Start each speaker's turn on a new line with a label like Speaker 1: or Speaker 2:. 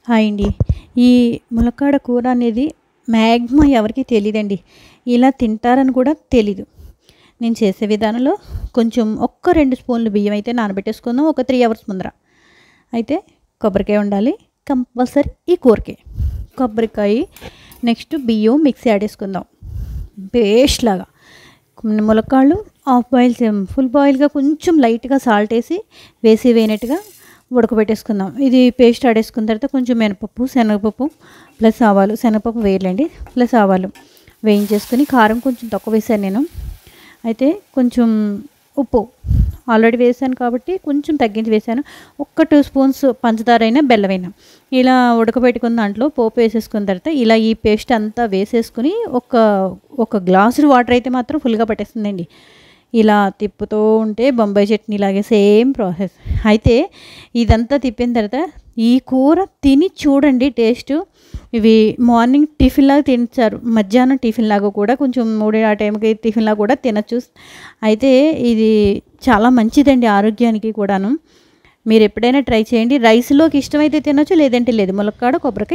Speaker 1: Hi అండి. ఈ ములక్కాడ కూర అనేది మ్యాక్సిమం ఎవరికీ తెలీదండి. ఇలా తింటారని కూడా తెలీదు. నేను చేసే విధానంలో కొంచెం ఒక్క 2 స్పూన్లు బియ్యం అయితే నానబెట్టేసుకుందాం ఒక 3 అవర్స్ ముందర. అయితే కొబ్బరికాయ ఉండాలి కంపల్సరీ ఈ కూరకి. కొబ్బరికాయ నెక్స్ట్ బియ్యం మిక్సీ ఆడేసుకుందాం పేస్ట్ లాగా. ములక్కాళ్ళు హాఫ్ బాయిల్ ఫుల్ బాయిల్గా కొంచెం లైట్గా సాల్ట్ వేసి వేయనట్టుగా ఉడకబెట్టేసుకుందాం. ఇది పేస్ట్ ఆడేసుకున్న తర్వాత కొంచెం మినపప్పు శనగపప్పు ప్లస్ ఆవాలు, శనగపప్పు వేయలేండి, ప్లస్ ఆవాలు వేయించేసుకుని కారం కొంచెం తక్కువ వేసాను నేను. అయితే కొంచెం ఉప్పు ఆల్రెడీ వేసాను కాబట్టి కొంచెం తగ్గించి వేసాను. ఒక్క 2 స్పూన్స్ పంచదార అయినా బెల్లమైనా ఇలా ఉడకబెట్టుకున్న దాంట్లో పోపు వేసేసుకున్న తర్వాత ఇలా ఈ పేస్ట్ అంతా వేసేసుకుని ఒక గ్లాసు వాటర్ అయితే మాత్రం ఫుల్గా పట్టేస్తుందండి. ఇలా తిప్పుతూ ఉంటే బొంబాయి చట్నీ లాగే సేమ్ ప్రాసెస్. అయితే ఇదంతా తిప్పిన తర్వాత ఈ కూర తిని చూడండి టేస్ట్. ఇవి మార్నింగ్ టిఫిన్ లాగా తినచ్చారు, మధ్యాహ్నం టిఫిన్ లాగా కూడా కొంచెం 3 ఆ టైంకి టిఫిన్ లాగా కూడా తినచ్చు. అయితే ఇది చాలా మంచిదండి ఆరోగ్యానికి కూడాను. మీరు ఎప్పుడైనా ట్రై చేయండి. రైస్లోకి ఇష్టమైతే తినచ్చు, లేదంటే లేదు. ములక్కాడ కొబ్బరికాయ